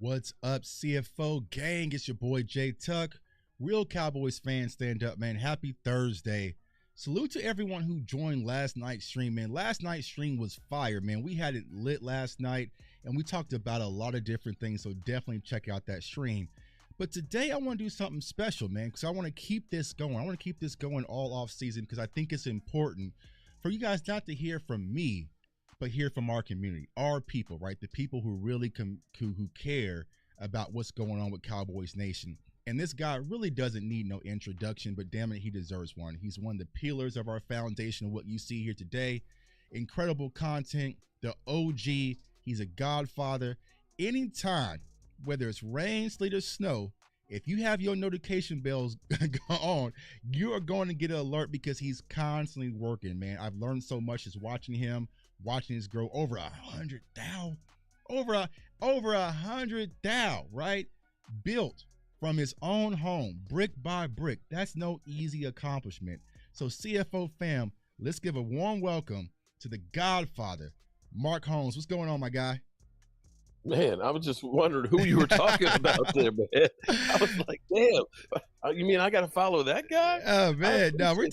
What's up, CFO gang? It's your boy Jay Tuck. Real Cowboys fans, stand up, man. Happy Thursday. Salute to everyone who joined last night's stream, man. Last night's stream was fire, man. We had it lit last night, and we talked about a lot of different things, so definitely check out that stream. But today I want to do something special, man, because I want to keep this going. I want to keep this going all off season because I think it's important for you guys not to hear from me, but hear from our community, our people, right? The people who really who care about what's going on with Cowboys Nation. And this guy really doesn't need no introduction, but damn it, he deserves one. He's one of the pillars of our foundation of what you see here today. Incredible content, the OG. He's a godfather. Anytime, whether it's rain, sleet, or snow, if you have your notification bells on, you are going to get an alert because he's constantly working, man. I've learned so much just watching him, watching his grow over 100,000, over 100,000, right? Built from his own home, brick by brick. That's no easy accomplishment. So CFO fam, let's give a warm welcome to the Godfather, Mark Holmes. What's going on, my guy? Man, I was just wondering who you were talking about there, man. I was like, damn, you mean I got to follow that guy? Oh man, no, we're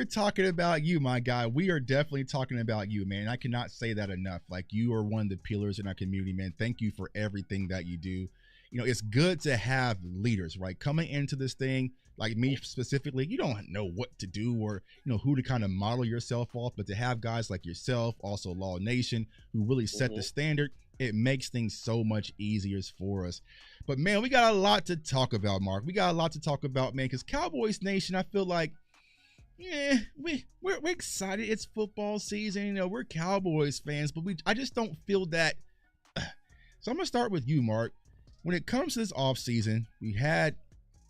talking about you, my guy. We are definitely talking about you, man. I cannot say that enough. Like, you are one of the pillars in our community, man. Thank you for everything that you do. You know, it's good to have leaders, right? Coming into this thing, like me specifically, you don't know what to do or, you know, who to kind of model yourself off, but to have guys like yourself, also Law Nation, who really set the standard, it makes things so much easier for us. But man, we got a lot to talk about, Mark. We got a lot to talk about, man, because Cowboys Nation, I feel like, yeah, we're excited. It's football season. You know, we're Cowboys fans, but I just don't feel that. So I'm going to start with you, Mark. When it comes to this offseason, we had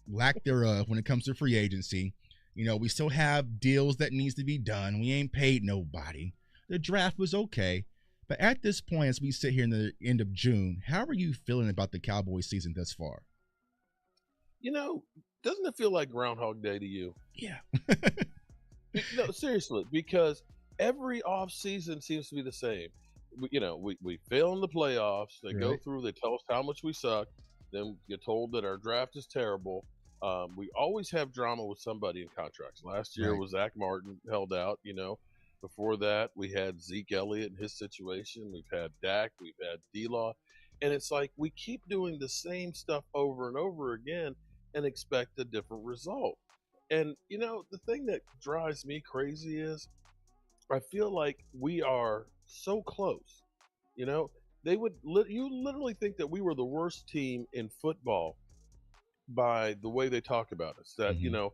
lack thereof when it comes to free agency. You know, we still have deals that needs to be done. We ain't paid nobody. The draft was okay. But at this point, as we sit here in the end of June, how are you feeling about the Cowboys season thus far? You know, doesn't it feel like Groundhog Day to you? Yeah. No, seriously, because every offseason seems to be the same. We fail in the playoffs. They go through, they tell us how much we suck. Then get told that our draft is terrible. We always have drama with somebody in contracts. Last year was Zach Martin held out, you know. Before that, we had Zeke Elliott and his situation. We've had Dak. We've had D-Law. And it's like we keep doing the same stuff over and over again and expect a different result. And, you know, the thing that drives me crazy is I feel like we are so close. You know, you literally think that we were the worst team in football by the way they talk about us. That, you know,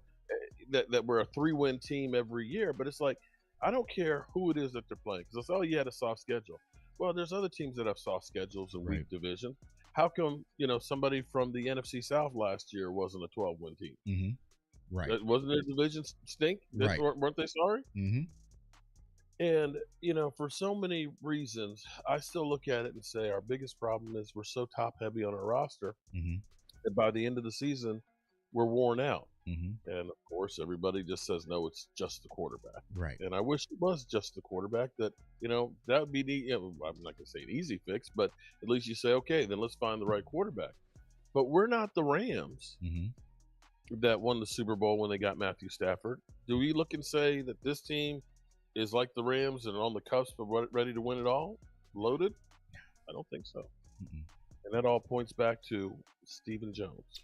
that we're a 3-win team every year. But it's like, I don't care who it is that they're playing because it's, oh, you had a soft schedule. Well, there's other teams that have soft schedules and weak division. How come, you know, somebody from the NFC South last year wasn't a 12-win team? Wasn't their division stink? Weren't they sorry? And, you know, for so many reasons, I still look at it and say our biggest problem is we're so top-heavy on our roster that by the end of the season, we're worn out. And, of course, everybody just says, no, it's just the quarterback. And I wish it was just the quarterback. That, you know, that would be I'm not going to say an easy fix, but at least you say, okay, then let's find the right quarterback. But we're not the Rams that won the Super Bowl when they got Matthew Stafford. Do we look and say that this team is like the Rams and on the cusp of ready to win it all? Loaded? I don't think so. And that all points back to Stephen Jones.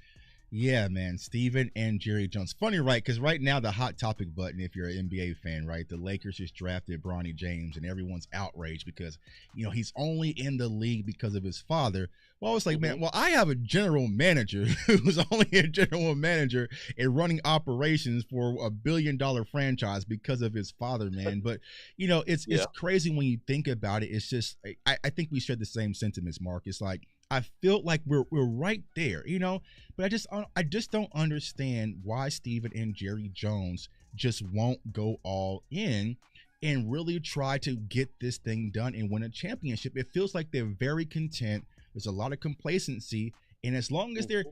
Yeah, man, Steven and Jerry Jones. Funny, right? Because right now the hot topic button, if you're an NBA fan, right, the Lakers just drafted Bronny James, and everyone's outraged because, you know, he's only in the league because of his father. Well, I was like, man, well, I have a general manager who's only a general manager and running operations for $1 billion franchise because of his father, man. But, you know, it's crazy when you think about it. It's just, I think we share the same sentiments, Mark. It's like, I feel like we're right there, you know, but I just don't understand why Steven and Jerry Jones just won't go all in and really try to get this thing done and win a championship. It feels like they're very content. There's a lot of complacency, and as long as they're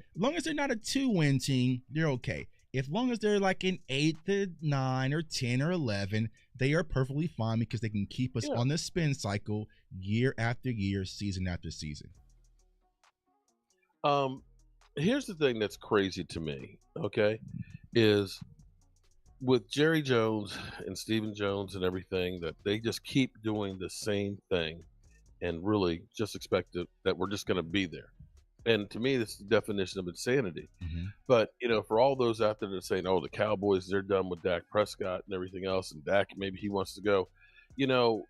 not a 2-win team, they're okay. As long as they're like an 8 to 9 or 10 or 11, they are perfectly fine because they can keep us on the spin cycle year after year, season after season. Um, Here's the thing that's crazy to me, okay, is with Jerry Jones and Stephen Jones and everything that they just keep doing the same thing and really just expect that we're just going to be there. And to me, that's the definition of insanity. Hmm. But for all those out there that are saying, "Oh, the Cowboys, they're done with Dak Prescott and everything else," and Dak maybe he wants to go, you know,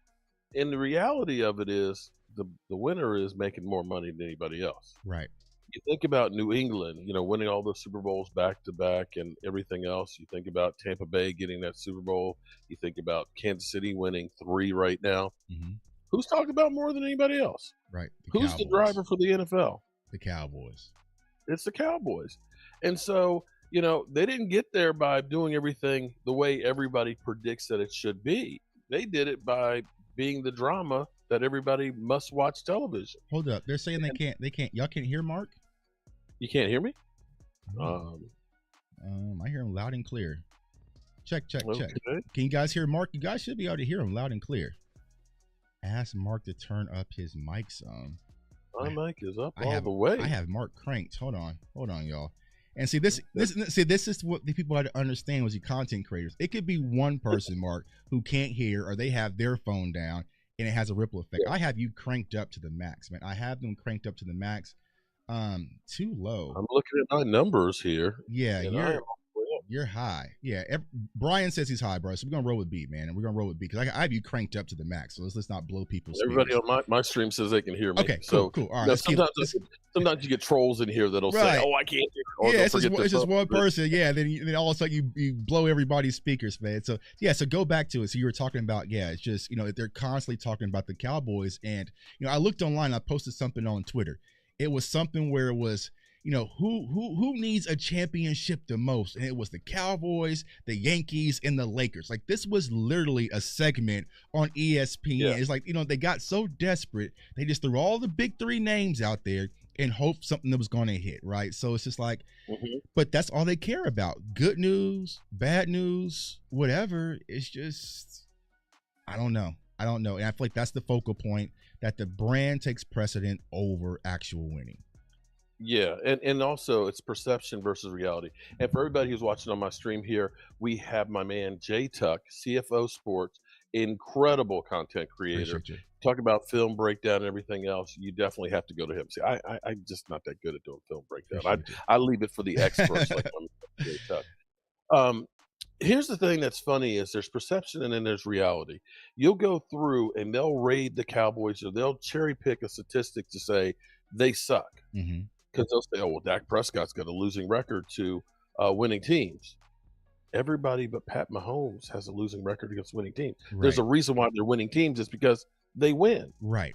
and the reality of it is the winner is making more money than anybody else. Right. You think about New England, winning all those Super Bowls back to back and everything else. You think about Tampa Bay getting that Super Bowl. You think about Kansas City winning 3 right now. Hmm. Who's talking about more than anybody else? Right. The Who's the Cowboys. driver for the NFL? The Cowboys. It's the Cowboys. And so, they didn't get there by doing everything the way everybody predicts that it should be. They did it by being the drama that everybody must watch television. Hold up. They're saying they can't. Y'all can't hear Mark? You can't hear me? I hear him loud and clear. Check. Okay. Can you guys hear Mark? You guys should be able to hear him loud and clear. Ask Mark to turn up his mic some. My mic is up all the way. I have Mark cranked. Hold on, y'all. And see this is what the people had to understand was you content creators. It could be one person, Mark, who can't hear or they have their phone down and it has a ripple effect. Yeah. I have you cranked up to the max, man. I have them cranked up to the max. Too low. I'm looking at my numbers here. Yeah, you're high. Yeah, Brian says he's high, bro. So we're gonna roll with B, man, and we're gonna roll with B because I have you cranked up to the max. So let's not blow people's. Everybody on my stream says they can hear me. Okay, cool. All right. Sometimes you get trolls in here that'll say, "Oh, I can't hear." Yeah, it's just one person. Yeah, then all of a sudden you blow everybody's speakers, man. So yeah, so go back to it. So you were talking about it's just they're constantly talking about the Cowboys, and I looked online. I posted something on Twitter. It was something where it was. Who needs a championship the most? And it was the Cowboys, the Yankees, and the Lakers. Like this was literally a segment on ESPN. Yeah. It's like, they got so desperate. They just threw all the big 3 names out there and hoped something that was going to hit, right? So it's just like, but that's all they care about. Good news, bad news, whatever. It's just, I don't know. And I feel like that's the focal point, that the brand takes precedent over actual winning. Yeah, and also it's perception versus reality. And for everybody who's watching on my stream here, we have my man Jay Tuck, CFO Sports, incredible content creator. Talk about film breakdown and everything else. You definitely have to go to him. See, I'm just not that good at doing film breakdown. I leave it for the experts like my man Jay Tuck. Here's the thing that's funny is there's perception and then there's reality. You'll go through and they'll raid the Cowboys or they'll cherry pick a statistic to say they suck. Mm-hmm. Because they'll say, "Oh, well, Dak Prescott's got a losing record to winning teams." Everybody but Pat Mahomes has a losing record against winning teams. Right. There's a reason why they're winning teams. It's because they win. Right.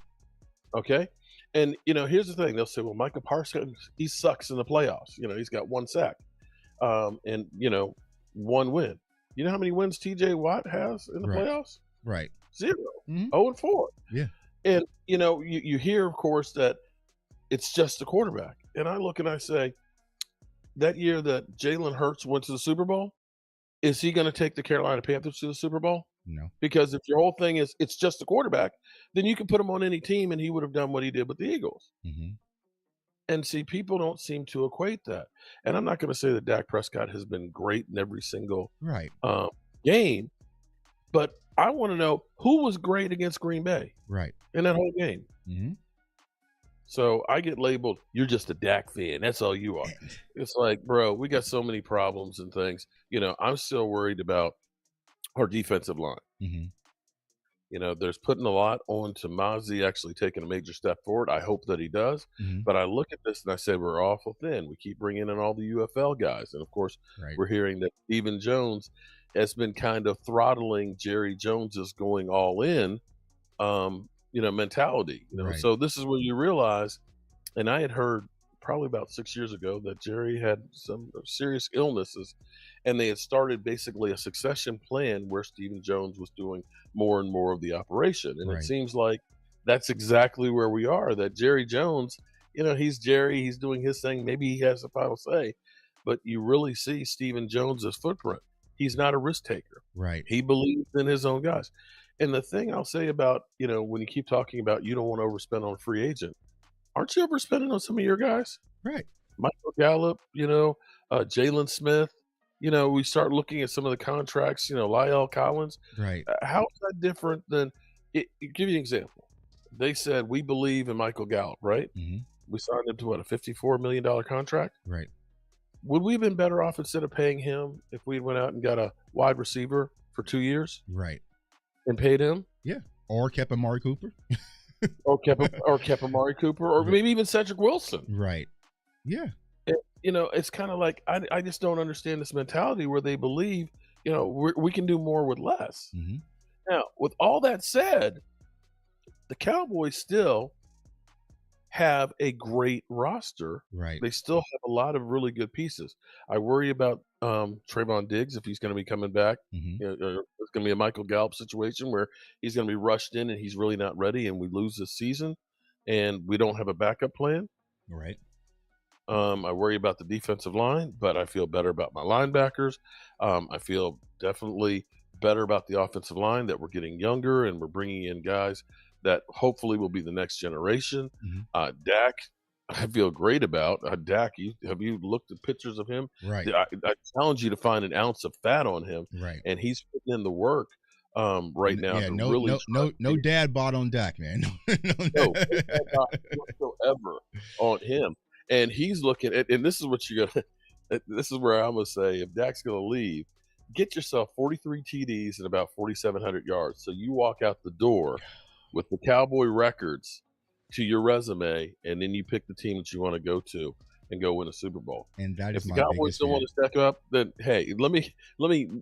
Okay? And, here's the thing. They'll say, "Well, Micah Parsons, he sucks in the playoffs. He's got 1 sack and, 1 win." You know how many wins TJ Watt has in the playoffs? Right. 0. Mm-hmm. 0-4. Yeah. And, you hear, of course, that it's just the quarterback. And I look and I say, that year that Jalen Hurts went to the Super Bowl, is he going to take the Carolina Panthers to the Super Bowl? No. Because if your whole thing is it's just the quarterback, then you can put him on any team and he would have done what he did with the Eagles. Mm-hmm. And see, people don't seem to equate that. And I'm not going to say that Dak Prescott has been great in every single game, but I want to know who was great against Green Bay in that whole game. Mm-hmm. So I get labeled, "You're just a Dak fan. That's all you are." It's like, bro, we got so many problems and things. I'm still worried about our defensive line. Mm-hmm. There's putting a lot on to Mozzie actually taking a major step forward. I hope that he does. Mm-hmm. But I look at this and I say, we're awful thin. We keep bringing in all the UFL guys. And, of course, we're hearing that Stephen Jones has been kind of throttling Jerry Jones's going all in mentality. So this is where you realize, and I had heard probably about 6 years ago that Jerry had some serious illnesses, and they had started basically a succession plan where Stephen Jones was doing more and more of the operation. And it seems like that's exactly where we are, that Jerry Jones, he's Jerry, he's doing his thing. Maybe he has the final say, but you really see Stephen Jones's footprint. He's not a risk taker. Right. He believes in his own guys. And the thing I'll say about, when you keep talking about you don't want to overspend on a free agent, aren't you overspending on some of your guys? Right. Michael Gallup, Jalen Smith. We start looking at some of the contracts, Lyle Collins. Right. How is that different than give you an example. They said, we believe in Michael Gallup, right? Hmm. We signed him to what, a $54 million contract? Right. Would we have been better off instead of paying him if we went out and got a wide receiver for 2 years Right. and paid him? Yeah. Or kept Amari Cooper. Or kept Amari Cooper, or maybe even Cedric Wilson. Right. Yeah. It's kind of like I just don't understand this mentality where they believe, we can do more with less. Hmm. Now, with all that said, the Cowboys still have a great roster. Right. They still have a lot of really good pieces. I worry about Trayvon Diggs if he's going to be coming back. Hmm. It's going to be a Michael Gallup situation where he's going to be rushed in and he's really not ready, and we lose this season, and we don't have a backup plan. Right. I worry about the defensive line, but I feel better about my linebackers. I feel definitely better about the offensive line, that we're getting younger and we're bringing in guys that hopefully will be the next generation. Hmm. Dak, I feel great about. Dak, have you looked at pictures of him? Right. I challenge you to find an ounce of fat on him, Right. and he's putting in the work right now. Yeah. To No. really No dad bought on Dak, man. no whatsoever on him. And he's looking at, and this is what you're gonna. This is where I'm gonna say, if Dak's gonna leave, get yourself 43 TDs and about 4,700 yards, so you walk out the door with the Cowboy records to your resume, and then you pick the team that you want to go to and go win a Super Bowl. And that If is the my Cowboys biggest don't fear. want to step up, then hey, let me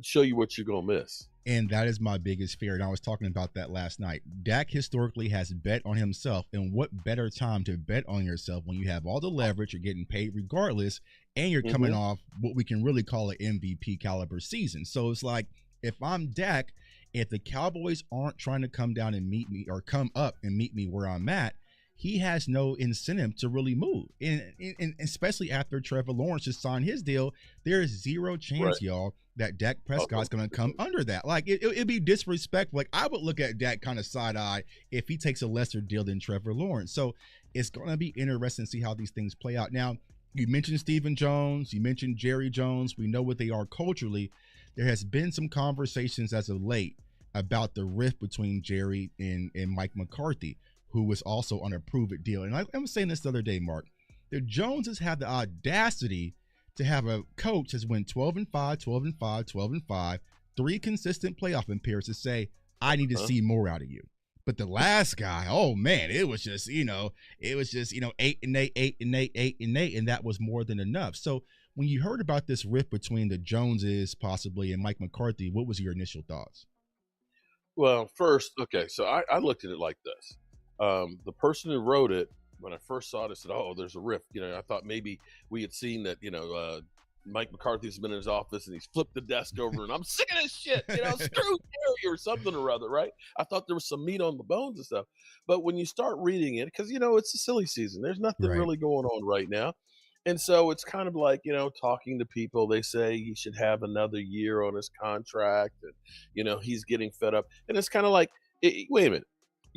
show you what you're gonna miss. And that is my biggest fear. And I was talking about that last night. Dak historically has bet on himself. And what better time to bet on yourself when you have all the leverage, you're getting paid regardless, and you're coming off what we can really call an MVP caliber season. So it's like, if I'm Dak, if the Cowboys aren't trying to come down and meet me, or come up and meet me where I'm at, he has no incentive to really move. And especially after Trevor Lawrence just signed his deal, there is zero chance, y'all, that Dak Prescott's going to come under that. Like, it'd be disrespectful. Like, I would look at Dak kind of side-eye if he takes a lesser deal than Trevor Lawrence. So it's going to be interesting to see how these things play out. Now, you mentioned Stephen Jones. You mentioned Jerry Jones. We know what they are culturally. There has been some conversations as of late about the rift between Jerry and Mike McCarthy, who was also on a prove-it deal. And I was saying this the other day, Mark. The Joneses had the audacity to have a coach that's went 12-5, 12-5, 12-5, 3 consistent playoff appearances, say, I need to see more out of you. But the last guy, oh man, it was just 8-8, 8-8, 8-8, and that was more than enough. So when you heard about this rift between the Joneses possibly and Mike McCarthy, what was your initial thoughts? Well, first, okay, so I looked at it like this. The person who wrote it, when I first saw it, I said, oh, there's a rift. I thought maybe we had seen that, Mike McCarthy's been in his office and he's flipped the desk over and I'm sick of this shit, screw Jerry or something or other, right? I thought there was some meat on the bones and stuff. But when you start reading it, because, it's a silly season, there's nothing really going on right now. And so it's kind of like, talking to people, they say he should have another year on his contract and, he's getting fed up. And it's kind of like, wait a minute.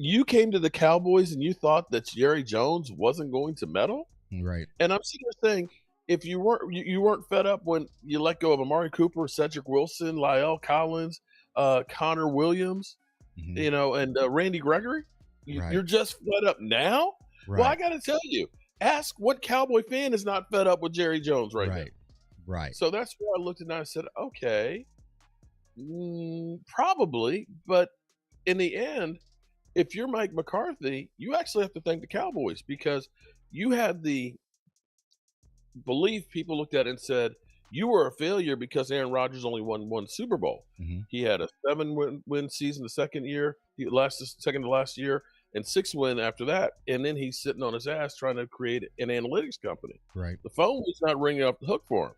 You came to the Cowboys and you thought that Jerry Jones wasn't going to meddle? Right. And I'm sitting there saying, if you weren't fed up when you let go of Amari Cooper, Cedric Wilson, Lyle Collins, Connor Williams, and Randy Gregory, you're just fed up now? Right. Well, I got to tell you, ask what Cowboy fan is not fed up with Jerry Jones right now. Right. So that's where I looked at it and I said, okay, probably. But in the end, if you're Mike McCarthy, you actually have to thank the Cowboys because you had the belief people looked at it and said, you were a failure because Aaron Rodgers only won 1 Super Bowl. He had a 7-win season the second to last year, and 6-win after that. And then he's sitting on his ass trying to create an analytics company. Right. The phone was not ringing up the hook for him.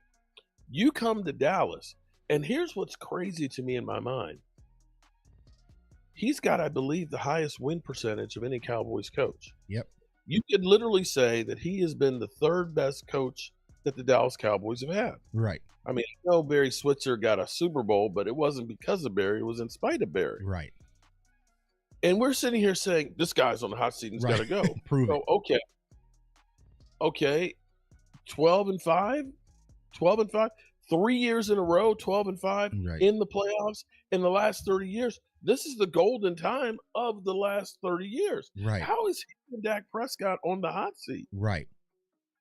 You come to Dallas, and here's what's crazy to me in my mind. He's got, I believe, the highest win percentage of any Cowboys coach. Yep. You could literally say that he has been the 3rd best coach that the Dallas Cowboys have had. Right. I mean, I know Barry Switzer got a Super Bowl, but it wasn't because of Barry. It was in spite of Barry. Right. And we're sitting here saying, this guy's on the hot seat and he's got to go. Prove it. Okay. 12-5, 12-5, 3 years in a row, 12-5 Right. in the playoffs in the last 30 years. This is the golden time of the last 30 years. Right. How is he and Dak Prescott on the hot seat? Right.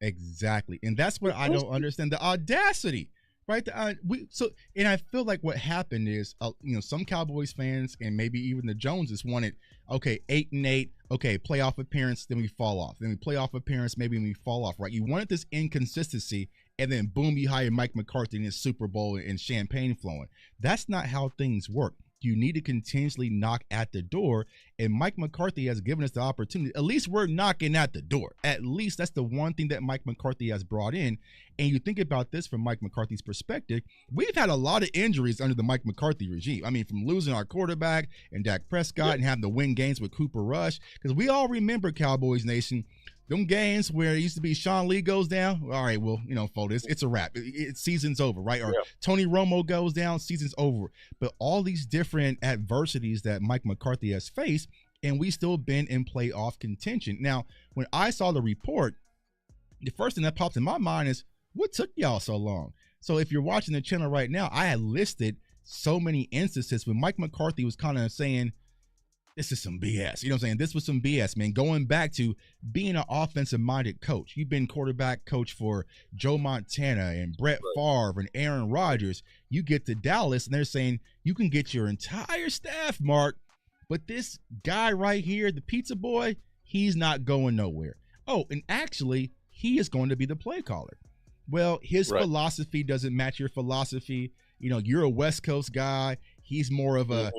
Exactly. And that's what I don't understand, the audacity, right? And I feel like what happened is, some Cowboys fans and maybe even the Joneses wanted, okay, 8-8, okay, playoff appearance, then we fall off. Then we playoff appearance, maybe we fall off, right? You wanted this inconsistency, and then boom, you hire Mike McCarthy in his Super Bowl and champagne flowing. That's not how things work. You need to continuously knock at the door, and Mike McCarthy has given us the opportunity. At least we're knocking at the door. At least that's the one thing that Mike McCarthy has brought in. And you think about this from Mike McCarthy's perspective, we've had a lot of injuries under the Mike McCarthy regime. I mean, from losing our quarterback and Dak Prescott and having to win games with Cooper Rush, because we all remember, Cowboys Nation, them games where it used to be Sean Lee goes down. All right, well, folks, it's a wrap. Season's over, right? Or Tony Romo goes down, season's over. But all these different adversities that Mike McCarthy has faced, and we still been in playoff contention. Now, when I saw the report, the first thing that pops in my mind is, what took y'all so long? So if you're watching the channel right now, I had listed so many instances when Mike McCarthy was kind of saying, this is some BS. You know what I'm saying? This was some BS, man. Going back to being an offensive-minded coach. You've been quarterback coach for Joe Montana and Brett Favre and Aaron Rodgers. You get to Dallas, and they're saying you can get your entire staff, Mark, but this guy right here, the pizza boy, he's not going nowhere. Oh, and actually, he is going to be the play caller. Well, his philosophy doesn't match your philosophy. You're a West Coast guy. He's more of a,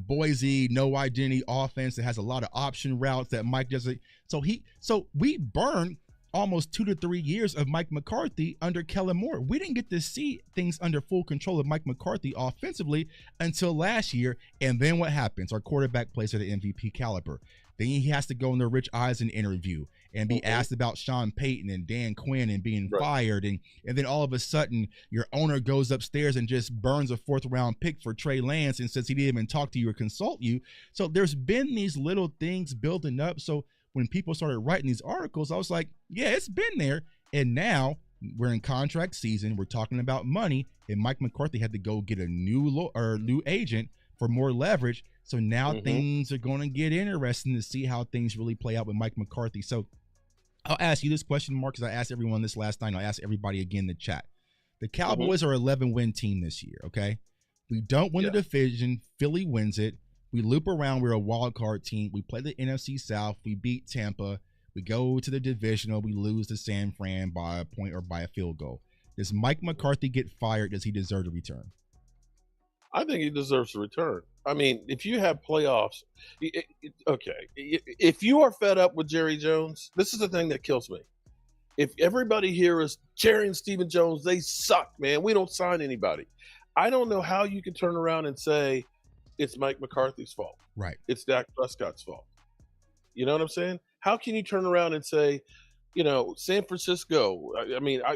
Boise, no identity offense that has a lot of option routes that Mike doesn't. So we burned almost 2 to 3 years of Mike McCarthy under Kellen Moore. We didn't get to see things under full control of Mike McCarthy offensively until last year. And then what happens? Our quarterback plays at an MVP caliber. Then he has to go in the Rich Eisen interview and be asked about Sean Payton and Dan Quinn and being fired. And then all of a sudden, your owner goes upstairs and just burns a 4th-round pick for Trey Lance and says he didn't even talk to you or consult you. So there's been these little things building up. So when people started writing these articles, I was like, yeah, it's been there. And now we're in contract season. We're talking about money. And Mike McCarthy had to go get a new agent for more leverage. So now things are going to get interesting to see how things really play out with Mike McCarthy. So I'll ask you this question, Mark, because I asked everyone this last night. I'll ask everybody again in the chat. The Cowboys are an 11-win team this year, okay? We don't win the division. Philly wins it. We loop around. We're a wild card team. We play the NFC South. We beat Tampa. We go to the divisional. We lose to San Fran by a point or by a field goal. Does Mike McCarthy get fired? Does he deserve to return? I think he deserves to return. I mean, if you have playoffs, okay. If you are fed up with Jerry Jones, this is the thing that kills me. If everybody here is Jerry and Stephen Jones, they suck, man. We don't sign anybody. I don't know how you can turn around and say it's Mike McCarthy's fault. Right. It's Dak Prescott's fault. You know what I'm saying? How can you turn around and say, San Francisco,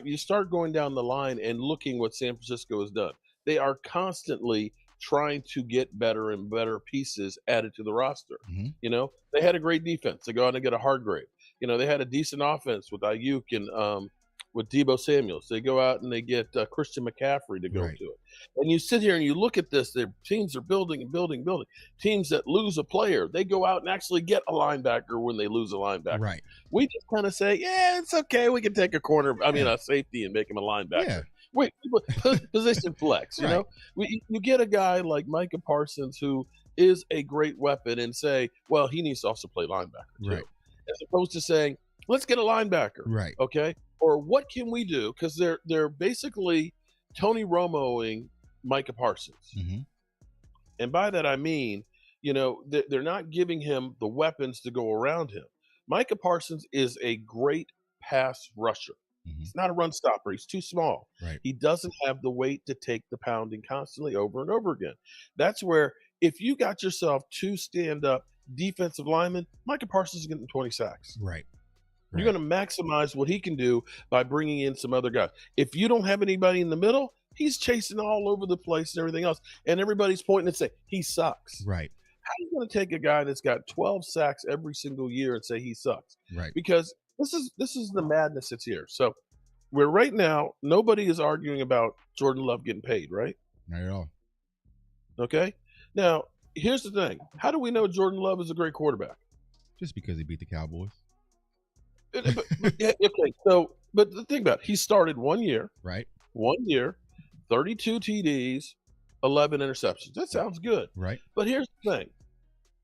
you start going down the line and looking what San Francisco has done. They are constantly trying to get better and better pieces added to the roster. They had a great defense. They go out and get a Hargrave. They had a decent offense with Ayuk and with Deebo Samuels. They go out and they get Christian McCaffrey to go to it. And you sit here and you look at this. Their teams are building and building and building. Teams that lose a player, they go out and actually get a linebacker when they lose a linebacker. Right. We just kind of say, yeah, it's okay. We can take a safety and make him a linebacker. Yeah. Wait, position flex, you know? You get a guy like Micah Parsons who is a great weapon and say, well, he needs to also play linebacker too. As opposed to saying, let's get a linebacker. Right. Okay? Or what can we do? Because they're basically Tony Romoing Micah Parsons. And by that I mean, they're not giving him the weapons to go around him. Micah Parsons is a great pass rusher. He's not a run stopper. He's too small. He doesn't have the weight to take the pounding constantly over and over again. That's where if you got yourself 2 stand-up defensive linemen, Micah Parsons is getting 20 sacks. You're going to maximize what he can do by bringing in some other guys. If you don't have anybody in the middle, he's chasing all over the place and everything else. And everybody's pointing and saying, he sucks. How are you going to take a guy that's got 12 sacks every single year and say he sucks? Because this is the madness that's here. So where right now nobody is arguing about Jordan Love getting paid, right? Not at all. Okay. Now, here's the thing. How do we know Jordan Love is a great quarterback? Just because he beat the Cowboys. Yeah, okay. So, but the thing about it, he started 1 year, Right. 1 year, 32 TDs, 11 interceptions. That sounds good. Right. But here's the thing.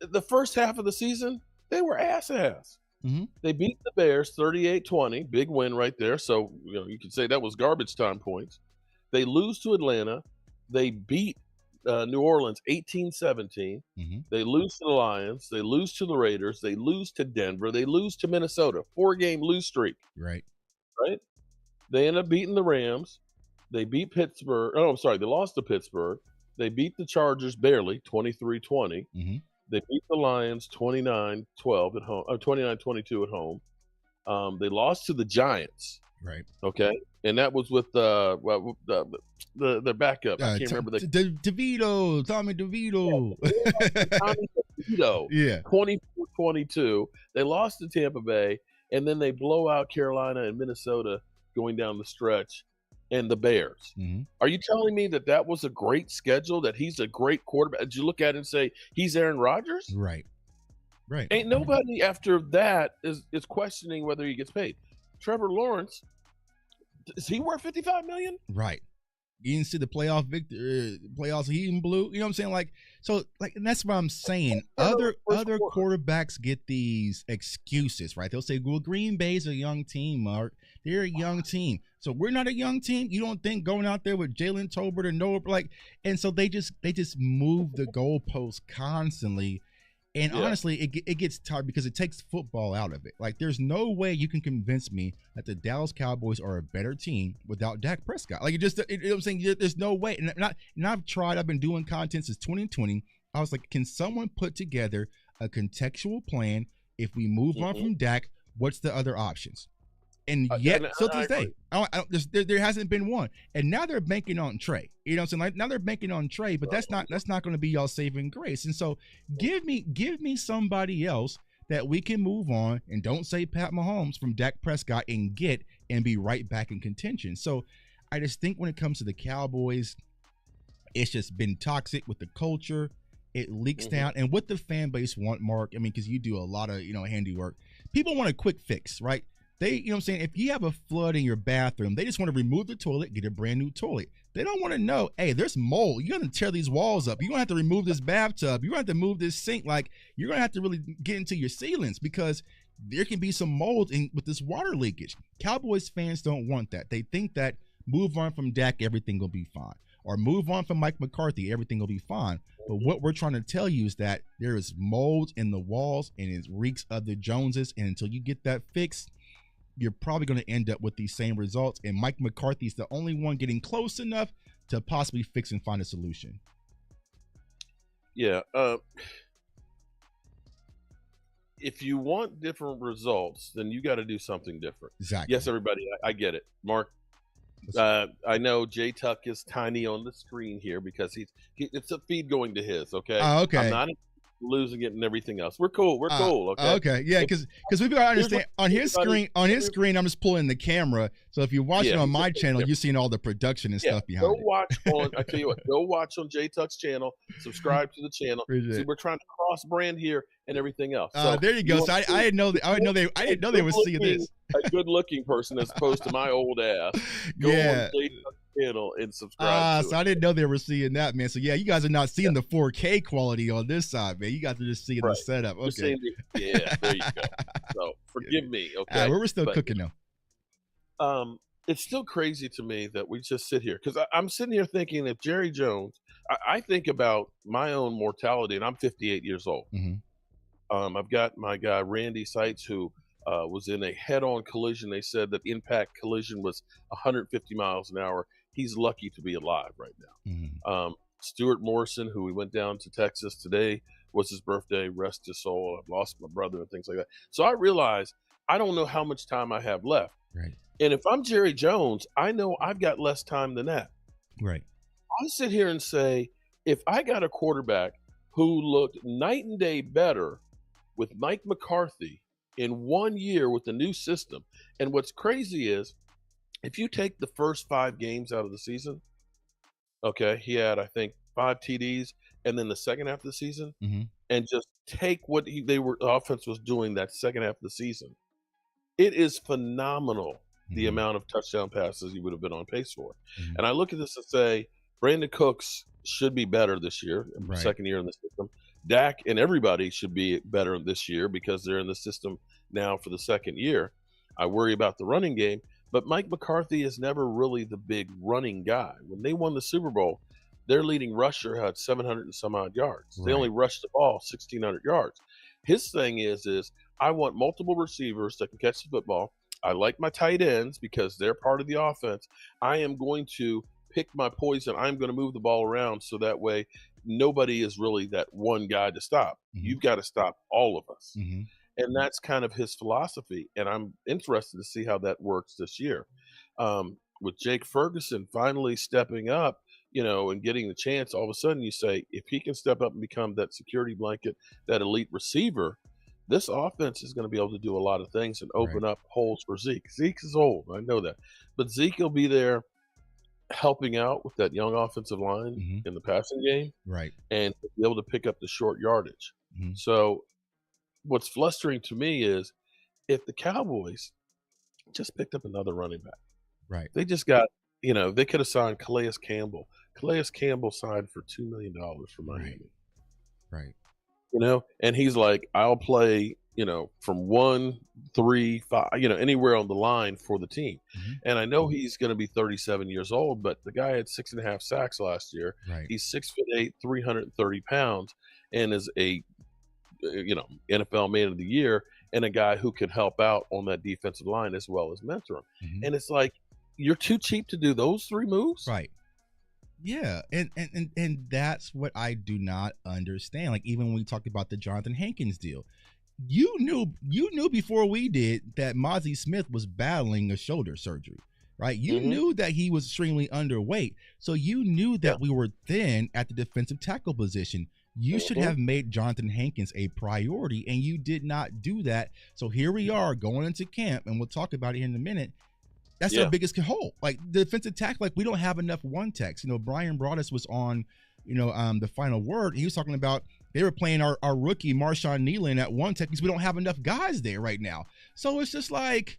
The first half of the season, they were ass. Mm-hmm. They beat the Bears 38-20, big win right there. So, you could say that was garbage time points. They lose to Atlanta. They beat New Orleans 18-17. Mm-hmm. They lose to the Lions. They lose to the Raiders. They lose to Denver. They lose to Minnesota. 4-game lose streak. Right. They end up beating the Rams. They beat Pittsburgh. Oh, I'm sorry. They lost to Pittsburgh. They beat the Chargers barely, 23-20. Mm-hmm. They beat the Lions 29-12 at home, 29-22 at home. They lost to the Giants. Right. Okay, and that was with their backup. I can't remember the DeVito, Tommy DeVito. Tommy DeVito. Yeah. 24-22. They lost to Tampa Bay, and then they blow out Carolina and Minnesota going down the stretch, and the Bears. Mm-hmm. Are you telling me that was a great schedule? That he's a great quarterback? Did you look at it and say he's Aaron Rodgers? Right. Right. Ain't nobody after that is questioning whether he gets paid. Trevor Lawrence, is he worth $55 million? Right. You didn't see the playoffs he even blew. You know what I'm saying? And that's what I'm saying. Other quarterbacks get these excuses, right? They'll say, well, Green Bay's a young team, Mark. They're a young team. So we're not a young team. You don't think going out there with Jalen Tolbert and Noah, and so they just move the goalposts constantly. And honestly, it gets tired because it takes football out of it. Like, there's no way you can convince me that the Dallas Cowboys are a better team without Dak Prescott. Like, you know what I'm saying? There's no way. And I've tried. I've been doing content since 2020. I was like, can someone put together a contextual plan? If we move on from Dak, what's the other options? And yet, so to this day, there hasn't been one. And now they're banking on Trey. You know what I'm saying? Like, now they're banking on Trey, but that's not going to be y'all saving grace. And so give me somebody else that we can move on and don't say Pat Mahomes from Dak Prescott and be right back in contention. So I just think when it comes to the Cowboys, it's just been toxic with the culture. It leaks down. And what the fan base want, Mark, I mean, because you do a lot of, handiwork. People want a quick fix, right? They, you know what I'm saying? If you have a flood in your bathroom, they just want to remove the toilet, get a brand new toilet. They don't want to know, hey, there's mold. You're going to tear these walls up. You're going to have to remove this bathtub. You're going to have to move this sink. Like, you're going to have to really get into your ceilings because there can be some mold with this water leakage. Cowboys fans don't want that. They think that move on from Dak, everything will be fine. Or move on from Mike McCarthy, everything will be fine. But what we're trying to tell you is that there is mold in the walls and it reeks of the Joneses. And until you get that fixed, you're probably going to end up with these same results. And Mike McCarthy's the only one getting close enough to possibly fix and find a solution. Yeah. If you want different results, then you got to do something different. Exactly. Yes, everybody, I get it. Mark, I know J Tuck is tiny on the screen here because it's a feed going to his, okay? Okay. I'm not losing it and everything else. We're cool. Okay. Okay. Yeah, because we've got to understand on his screen, I'm just pulling the camera. So if you're watching on my channel, you're seeing all the production and stuff behind I tell you what, go watch on J Tuck's channel, subscribe to the channel. See, we're trying to cross brand here and everything else. So there you go. So I didn't know they were seeing this. A good looking person as opposed to my old ass. Go on J Tuck's channel and subscribe. So I didn't know they were seeing that, man. So yeah, you guys are not seeing the 4K quality on this side, man. You guys are just seeing the setup. Okay. There you go. So forgive me. Okay. We're still cooking though. It's still crazy to me that we just sit here because I'm sitting here thinking if Jerry Jones, I think about my own mortality, and I'm 58 years old. I've got my guy Randy Seitz who was in a head-on collision. They said that impact collision was 150 miles an hour. He's lucky to be alive right now. Stuart Morrison, who we went down to Texas today, was his birthday. Rest his soul. I've lost my brother and things like that. So I realize I don't know how much time I have left. Right. And if I'm Jerry Jones, I know I've got less time than that. Right. I sit here and say, if I got a quarterback who looked night and day better with Mike McCarthy in 1 year with the new system, and what's crazy is If you take the first 5 games out of the season, okay, he had, I think, 5 TDs, and then the second half of the season, Mm-hmm. and just take what the offense was doing that second half of the season, it is phenomenal the Mm-hmm. amount of touchdown passes he would have been on pace for. Mm-hmm. And I look at this and say, Brandon Cooks should be better this year, Right. second year in the system. Dak and everybody should be better this year because they're in the system now for the second year. I worry about the running game, but Mike McCarthy is never really the big running guy. When they won the Super Bowl, their leading rusher had 700 and some odd yards. They only Right. rushed the ball 1,600 yards. His thing is I want multiple receivers that can catch the football. I like my tight ends because they're part of the offense. I am going to pick my poison. I'm going to move the ball around so that way nobody is really that one guy to stop. Mm-hmm. You've got to stop all of us. Mm-hmm. And that's kind of his philosophy. And I'm interested to see how that works this year. With Jake Ferguson finally stepping up, and getting the chance, all of a sudden you say, if he can step up and become that security blanket, that elite receiver, this offense is going to be able to do a lot of things and open Right. up holes for Zeke. Zeke is old, I know that. But Zeke will be there helping out with that young offensive line Mm-hmm. in the passing game Right. and be able to pick up the short yardage. Mm-hmm. So what's flustering to me is if the Cowboys just picked up another running back, Right. they just got, they could have signed Calais Campbell. Calais Campbell signed for $2 million for Miami. Right. And he's like, I'll play, from 1, 3, 5, anywhere on the line for the team. Mm-hmm. And I know he's going to be 37 years old, but the guy had 6.5 sacks last year. Right. He's 6'8", 330 pounds, and is a, NFL Man of the Year, and a guy who can help out on that defensive line as well as mentor him. Mm-hmm. And it's like, you're too cheap to do those 3 moves. Right. Yeah, and that's what I do not understand. Like, even when we talked about the Jonathan Hankins deal, you knew before we did that Mozzie Smith was battling a shoulder surgery, right? You Mm-hmm. knew that he was extremely underweight, so you knew that we were thin at the defensive tackle position. You should have made Jonathan Hankins a priority, and you did not do that. So here we are going into camp, and we'll talk about it here in a minute. That's our biggest hole. Like, the defensive tackle, like, we don't have enough one techs. Brian Broaddus was on, the final word. He was talking about they were playing our rookie Marshawn Nealon at one tech because we don't have enough guys there right now. So it's just like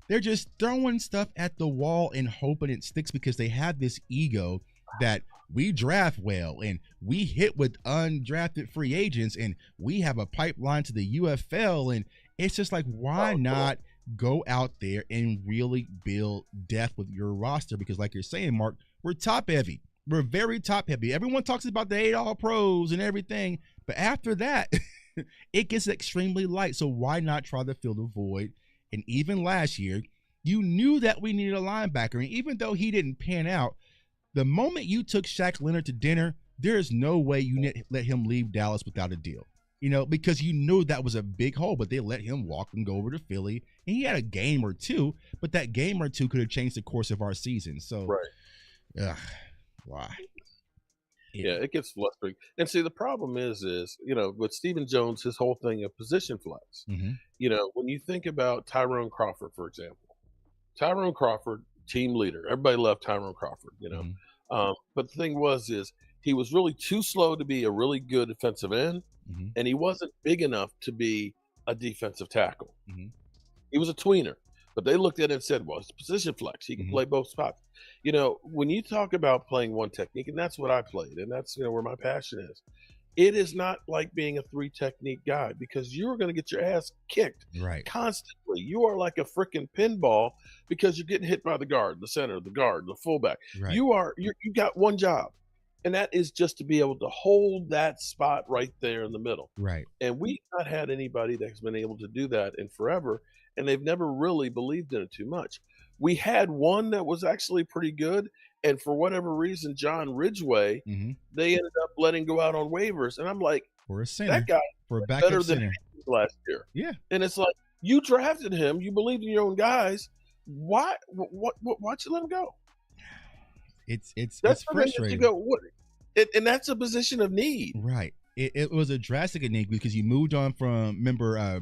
they're just throwing stuff at the wall and hoping it sticks because they have this ego that we draft well and we hit with undrafted free agents and we have a pipeline to the UFL. And it's just like, why not go out there and really build depth with your roster? Because like you're saying, Mark, we're top heavy. We're very top heavy. Everyone talks about the 8 All-Pros and everything, but after that, it gets extremely light. So why not try to fill the void? And even last year, you knew that we needed a linebacker. And even though he didn't pan out, the moment you took Shaq Leonard to dinner, there is no way you let him leave Dallas without a deal. Because you knew that was a big hole, but they let him walk and go over to Philly. And he had a game or two, but that game or two could have changed the course of our season. So, why? Yeah, it gets frustrating. And see, the problem is, with Stephen Jones, his whole thing of position flex. Mm-hmm. When you think about Tyrone Crawford, for example, Tyrone Crawford, team leader, everybody loved Tyrone Crawford, Mm-hmm. But the thing was, he was really too slow to be a really good defensive end, Mm-hmm. and he wasn't big enough to be a defensive tackle. Mm-hmm. He was a tweener, but they looked at it and said, well, it's position flex. He can play both spots. When you talk about playing one technique, and that's what I played, and that's where my passion is, it is not like being a 3 technique guy because you're going to get your ass kicked constantly. You are like a freaking pinball because you're getting hit by the guard, the center, the guard, the fullback. Right. You got one job, and that is just to be able to hold that spot right there in the middle. Right. And we've not had anybody that's been able to do that in forever, and they've never really believed in it too much. We had one that was actually pretty good, and for whatever reason, John Ridgeway, they ended up letting go out on waivers. And I'm like, for a center, that guy for a backup better center than last year. Yeah. And it's like, you drafted him, you believed in your own guys. Why'd you let him go? It's That's frustrating. And that's a position of need. Right. It was a drastic need because you moved on from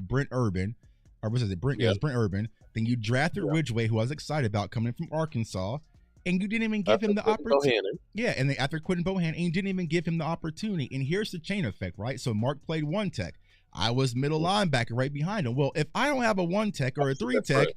Brent Urban, or was it Brent? Yeah, it was Brent Urban. Then you drafted Ridgeway, who I was excited about coming from Arkansas, and you didn't even give him the opportunity. Yeah, and then after Quentin Bohannon, and you didn't even give him the opportunity. And here's the chain effect, right? So Mark played one tech. I was middle linebacker right behind him. Well, if I don't have a one tech or a three tech,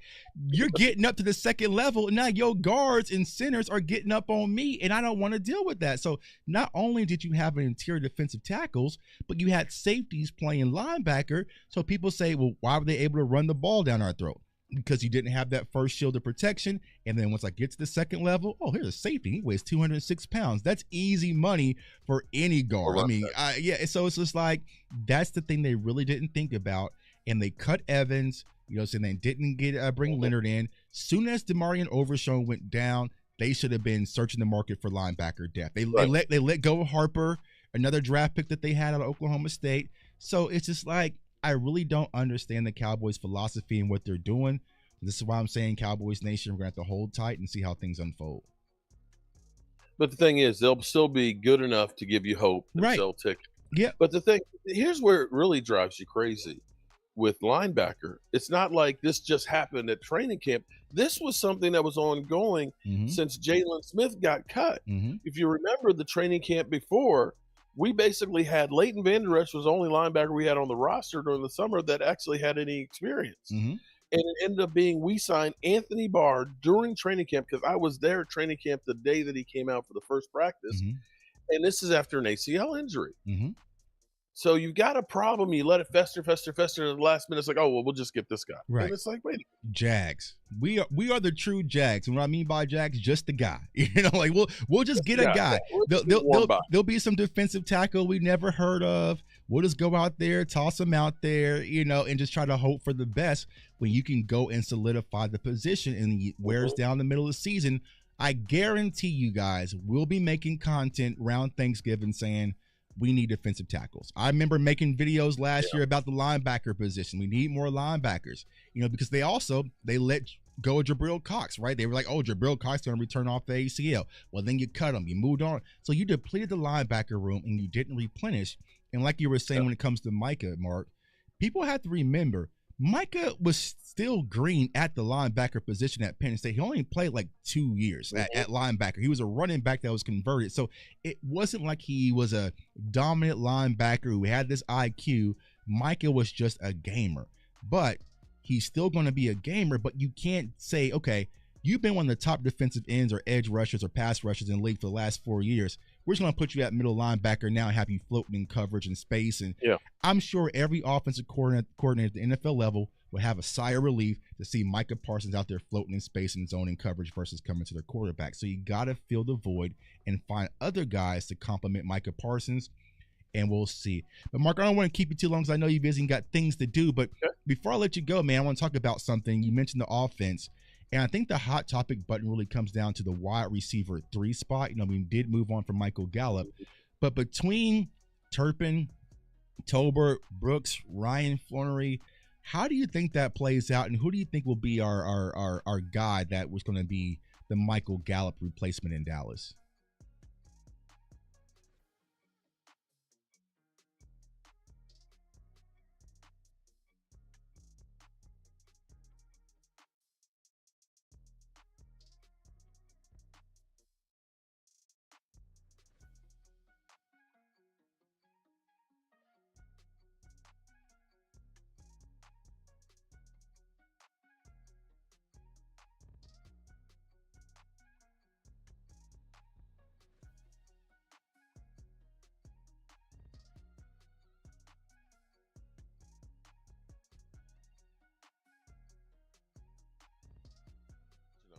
you're getting up to the second level. And now your guards and centers are getting up on me, and I don't want to deal with that. So not only did you have an interior defensive tackles, but you had safeties playing linebacker. So people say, well, why were they able to run the ball down our throat? Because you didn't have that first shield of protection. And then once I get to the second level, oh, here's a safety. He weighs 206 pounds. That's easy money for any guard. I mean, so it's just like, that's the thing they really didn't think about. And they cut Evans, so they didn't get bring Leonard in. Soon as DeMarion Overshown went down, they should have been searching the market for linebacker depth. They let go of Harper, another draft pick that they had out of Oklahoma State. So it's just like, I really don't understand the Cowboys' philosophy and what they're doing. This is why I'm saying, Cowboys Nation, we're going to have to hold tight and see how things unfold. But the thing is, they'll still be good enough to give you hope and sell tickets. Yeah. But the thing, here's where it really drives you crazy with linebacker. It's not like this just happened at training camp. This was something that was ongoing since Jalen Smith got cut. If you remember the training camp before, we basically had Leighton Vander Esch was the only linebacker we had on the roster during the summer that actually had any experience. And it ended up being, we signed Anthony Barr during training camp, because I was there at training camp the day that he came out for the first practice. And this is after an ACL injury. So you've got a problem. You let it fester. And at the last minute, it's like, oh, well, we'll just get this guy. Right. And it's like, wait. Jags. We are the true Jags. And what I mean by Jags, just the guy. Like we'll just get a guy. There'll be some defensive tackle we never heard of. We'll just go out there, toss him out there, and just try to hope for the best when you can go and solidify the position and he wears down the middle of the season. I guarantee you guys will be making content around Thanksgiving saying, we need defensive tackles. I remember making videos last year about the linebacker position. We need more linebackers, because they let go of Jabril Cox, right? They were like, oh, Jabril Cox is going to return off the ACL. Well, then you cut him. You moved on. So you depleted the linebacker room and you didn't replenish. And like you were saying, when it comes to Micah, Mark, people have to remember, Micah was still green at the linebacker position at Penn State. He only played like 2 years at linebacker. He was a running back that was converted. So it wasn't like he was a dominant linebacker who had this IQ. Micah was just a gamer. But he's still going to be a gamer, but you can't say, okay, you've been one of the top defensive ends or edge rushers or pass rushers in the league for the last 4 years. We're just going to put you at middle linebacker now and have you floating in coverage and space. And I'm sure every offensive coordinator at the NFL level will have a sigh of relief to see Micah Parsons out there floating in space and zoning coverage versus coming to their quarterback. So you got to fill the void and find other guys to complement Micah Parsons, and we'll see. But Mark, I don't want to keep you too long because I know you're busy and got things to do. But before I let you go, man, I want to talk about something. You mentioned the offense. And I think the hot topic button really comes down to the wide receiver 3 spot. We did move on from Michael Gallup, but between Turpin, Tolbert, Brooks, Ryan Flannery, how do you think that plays out? And who do you think will be our guy that was going to be the Michael Gallup replacement in Dallas?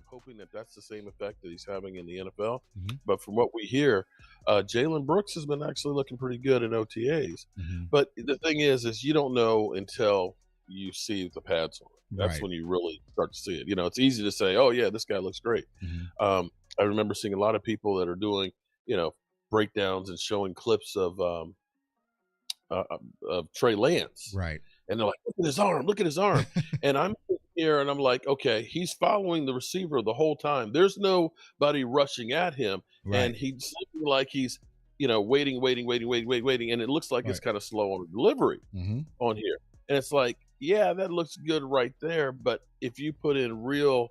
Hoping that that's the same effect that he's having in the NFL. But from what we hear, Jalen Brooks has been actually looking pretty good in OTAs. But the thing is you don't know until you see the pads on it. That's when you really start to see it. It's easy to say, oh, yeah, this guy looks great. I remember seeing a lot of people that are doing, breakdowns and showing clips of Trey Lance. Right. And they're like, look at his arm. And I'm here and I'm like, okay, he's following the receiver the whole time. There's nobody rushing at him. And he's looking like he's, waiting. And it looks like it's kind of slow on the delivery on here. And it's like, yeah, that looks good right there. But if you put in real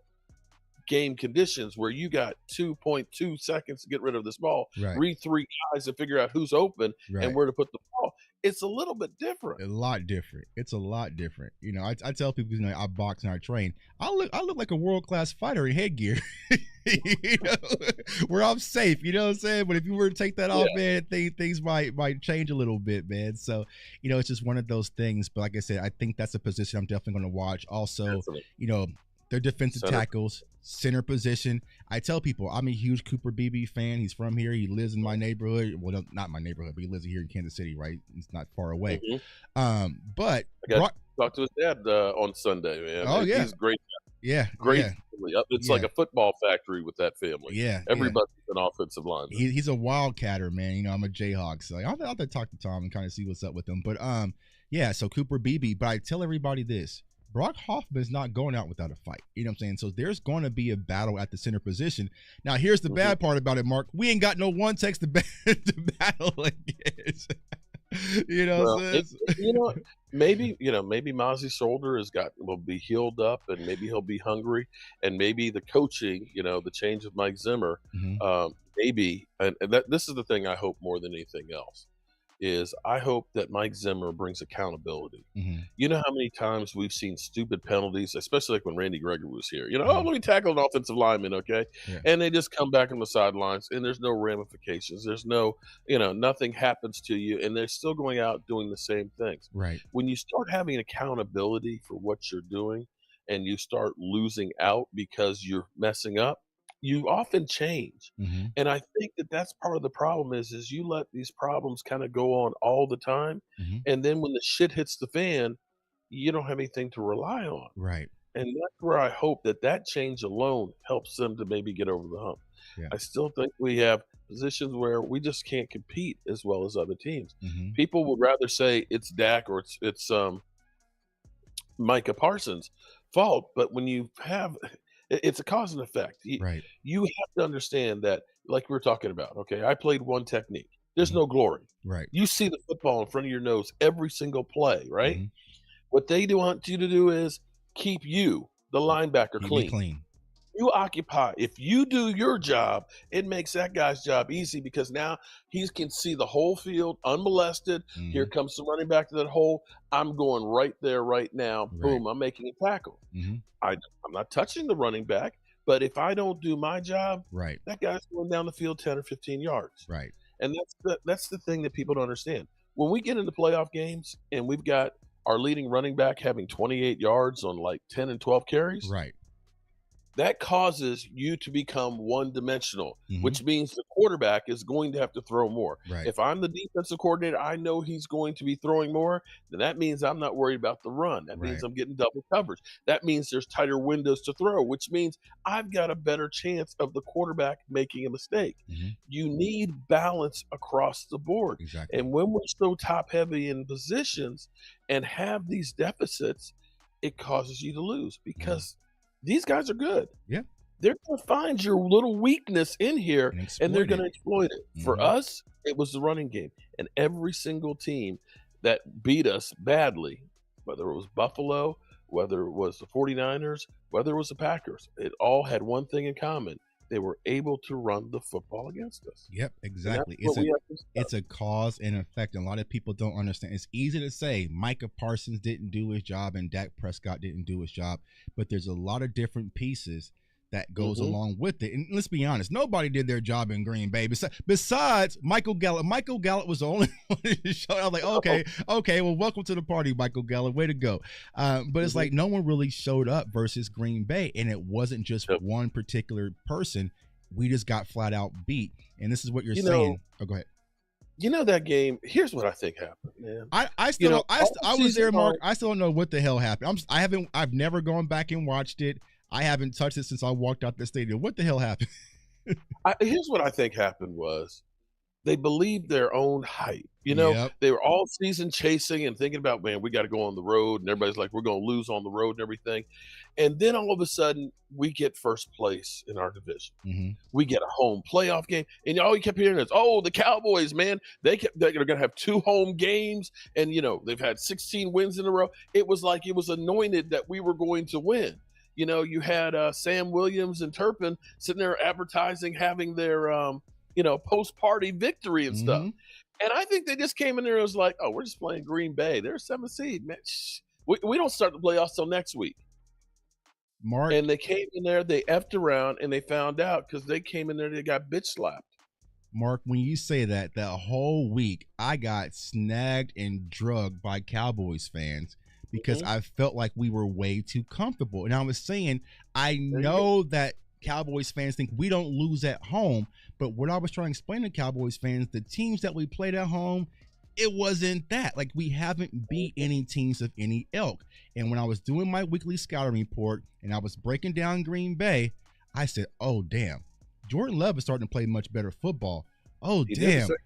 game conditions where you got 2.2 seconds to get rid of this ball, Right. read 3 guys to figure out who's open and Right. where to put the ball, it's a little bit different. A lot different. It's a lot different. You know, I tell people, you know, I box and I train. I look like a world-class fighter in headgear. You know, where I'm safe, you know what I'm saying? But if you were to take that off, man, things might change a little bit, man. So, you know, it's just one of those things. But like I said, I think that's a position I'm definitely going to watch. Also, you know, their defensive tackles, center position. I tell people I'm a huge Cooper Beebe fan. He's from here. He lives in my neighborhood. Well, no, not my neighborhood, but he lives here in Kansas City, right? It's not far away. But I got to talk to his dad on Sunday, man. Oh, yeah. He's great. Yeah. Great yeah. family. It's like a football factory with that family. Yeah. Everybody's an offensive lineman. He's a wildcatter, man. You know, I'm a Jayhawk. So I'll have to talk to Tom and kind of see what's up with him. But yeah, so Cooper Beebe. But I tell everybody this. Brock Hoffman's not going out without a fight. You know what I'm saying? So there's going to be a battle at the center position. Now, here's the bad part about it, Mark. We ain't got no one text to battle against. You know what I'm saying? Maybe Mozzie's shoulder will be healed up, and maybe he'll be hungry, and maybe the coaching, the change of Mike Zimmer, maybe, and this is the thing I hope more than anything else, is I hope that Mike Zimmer brings accountability. You know how many times we've seen stupid penalties, especially like when Randy Gregory was here. Oh, let me tackle an offensive lineman, okay? Yeah. And they just come back on the sidelines, and there's no ramifications. There's no, nothing happens to you, and they're still going out doing the same things. Right. When you start having accountability for what you're doing, and you start losing out because you're messing up, you often change. And I think that's part of the problem is you let these problems kind of go on all the time. And then when the shit hits the fan, you don't have anything to rely on. Right. And that's where I hope that change alone helps them to maybe get over the hump. Yeah. I still think we have positions where we just can't compete as well as other teams. People would rather say it's Dak or it's Micah Parsons' fault. But when you have... It's a cause and effect. You have to understand that, like we were talking about, okay, I played one technique. There's no glory. Right. You see the football in front of your nose every single play, right? What they want you to do is keep you, the linebacker, clean. You occupy. If you do your job, it makes that guy's job easy because now he can see the whole field unmolested. Here comes the running back to that hole. I'm going right there right now. Boom, I'm making a tackle. I'm not touching the running back, but if I don't do my job, that guy's going down the field 10 or 15 yards. Right. And that's the thing that people don't understand. When we get into playoff games and we've got our leading running back having 28 yards on like 10 and 12 carries, that causes you to become one-dimensional, which means the quarterback is going to have to throw more. If I'm the defensive coordinator, I know he's going to be throwing more, then that means I'm not worried about the run. That means I'm getting double coverage. That means there's tighter windows to throw, which means I've got a better chance of the quarterback making a mistake. You need balance across the board. And when we're so top-heavy in positions and have these deficits, it causes you to lose because these guys are good. Yeah. They're going to find your little weakness in here, and they're going to exploit it. For us, it was the running game. And every single team that beat us badly, whether it was Buffalo, whether it was the 49ers, whether it was the Packers, it all had one thing in common. They were able to run the football against us. Yep, exactly. It's a cause and effect. And a lot of people don't understand. It's easy to say Micah Parsons didn't do his job and Dak Prescott didn't do his job, but there's a lot of different pieces that goes along with it. And let's be honest, nobody did their job in Green Bay besides Michael Gallup. Michael Gallup was the only one to show. I was like, okay, well, welcome to the party, Michael Gallup. Way to go. But it's like no one really showed up versus Green Bay, and it wasn't just one particular person. We just got flat out beat. And this is what you're saying. Go ahead. You know that game. Here's what I think happened, man. I was there, Mark. I still don't know what the hell happened. I've never gone back and watched it. I haven't touched it since I walked out the stadium. What the hell happened? Here's what I think happened was they believed their own hype. Yep. They were all season chasing and thinking about, man, we got to go on the road, and everybody's like, we're going to lose on the road and everything. And then all of a sudden, we get first place in our division. Hmm. We get a home playoff game, and all you kept hearing is, "Oh, the Cowboys, man, they're going to have 2 home games, and they've had 16 wins in a row." It was like it was anointed that we were going to win. You had Sam Williams and Turpin sitting there advertising having their post-party victory and stuff. Hmm. And I think they just came in there and was like, "Oh, we're just playing Green Bay. They're a 7th seed, man. Shh. We don't start the playoffs till next week." Mark, And they came in there, they effed around, and they found out because they came in there, they got bitch slapped. when you say that whole week, I got snagged and drugged by Cowboys fans because Mhm. I felt like we were way too comfortable. And I was saying, I There you go. know that Cowboys fans think we don't lose at home, but what I was trying to explain to Cowboys fans, the teams that we played at home, it wasn't that. Like, we haven't beat any teams of any ilk. And when I was doing my weekly scouting report and I was breaking down Green Bay, I said, oh, damn, Jordan Love is starting to play much better football. Oh, He did damn, the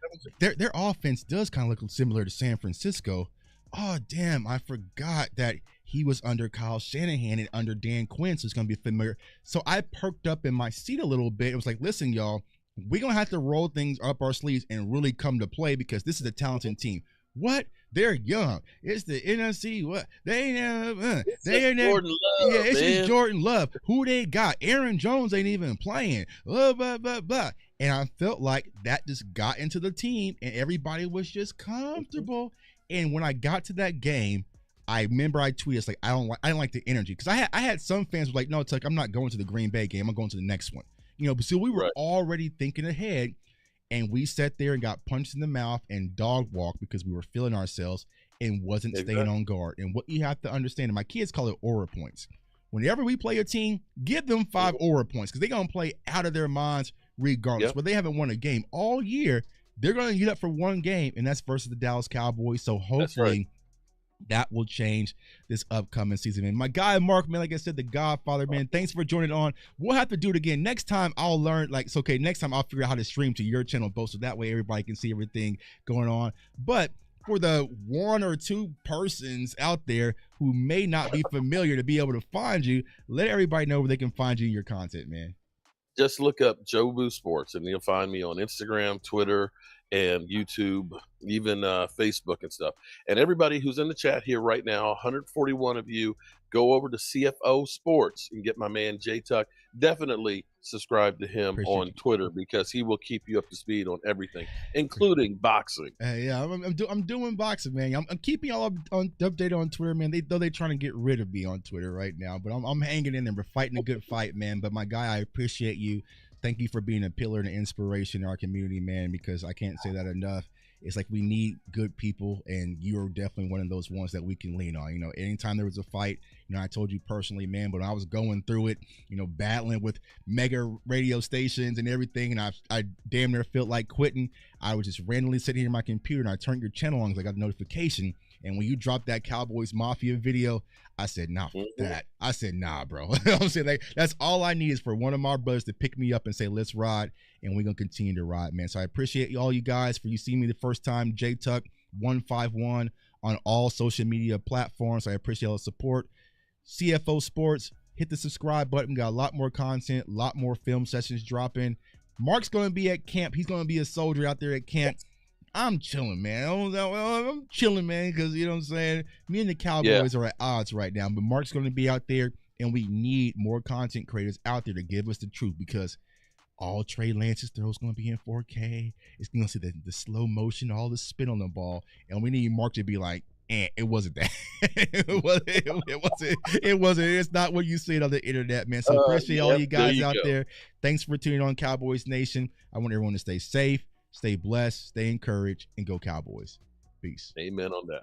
same. their offense does kind of look similar to San Francisco. Oh, damn, I forgot that he was under Kyle Shanahan and under Dan Quinn, so it's going to be familiar. So I perked up in my seat a little bit. It was like, listen, y'all, we're going to have to roll things up our sleeves and really come to play because this is a talented team. What? They're young. It's the NFC. What? They ain't It's just Jordan Love, yeah, it's man. just Jordan Love. Who they got? Aaron Jones ain't even playing. Blah, blah, blah, blah. And I felt like that just got into the team and everybody was just comfortable. And when I got to that game, I remember I tweeted, it's like, I didn't like the energy. Because I had some fans who were like, no, Tuck, I'm not going to the Green Bay game. I'm going to the next one. But so we were Right. already thinking ahead, and we sat there and got punched in the mouth and dog walked because we were feeling ourselves and wasn't staying on guard. And what you have to understand, and my kids call it aura points. Whenever we play a team, give them 5 aura points because they're going to play out of their minds regardless. Yep. But they haven't won a game all year. They're going to get up for one game, and that's versus the Dallas Cowboys. So hopefully that will change this upcoming season. And my guy, Mark, man, like I said, the Godfather, man, thanks for joining on. We'll have to do it again. Next time I'll learn, next time I'll figure out how to stream to your channel, both, so that way everybody can see everything going on. But for the 1 or 2 persons out there who may not be familiar to be able to find you, let everybody know where they can find you in your content, man. Just look up Joe Boo Sports, and you'll find me on Instagram, Twitter, and YouTube, even Facebook and stuff. And everybody who's in the chat here right now, 141 of you, go over to CFO Sports and get my man J Tuck. Definitely subscribe to him on Twitter because he will keep you up to speed on everything, including boxing. Yeah, I'm doing boxing, man. I'm keeping y'all updated on Twitter, man. They're trying to get rid of me on Twitter right now, but I'm hanging in there. We're fighting a good fight, man. But my guy, I appreciate you. Thank you for being a pillar and an inspiration in our community, man, because I can't say that enough. It's like we need good people, and you're definitely one of those ones that we can lean on. Anytime there was a fight, I told you personally, man, but I was going through it, battling with mega radio stations and everything, and I damn near felt like quitting. I was just randomly sitting here in my computer, and I turned your channel on because I got a notification. And when you dropped that Cowboys Mafia video, I said, nah, that. I said, nah, bro. I'm saying, that's all I need is for one of my brothers to pick me up and say, let's ride. And we're going to continue to ride, man. So I appreciate all you guys for you seeing me the first time. J-Tuck 151 on all social media platforms. I appreciate all the support. CFO Sports, hit the subscribe button. We got a lot more content, a lot more film sessions dropping. Mark's going to be at camp. He's going to be a soldier out there at camp. I'm chilling, man. I'm chilling, man, because, you know what I'm saying? Me and the Cowboys are at odds right now, but Mark's going to be out there, and we need more content creators out there to give us the truth because all Trey Lance's throws going to be in 4K. It's going to see the slow motion, all the spin on the ball, and we need Mark to be like, it wasn't that. it wasn't. It's not what you see it on the internet, man. So appreciate all you guys out there. Thanks for tuning on Cowboys Nation. I want everyone to stay safe. Stay blessed, stay encouraged, and go Cowboys. Peace. Amen on that.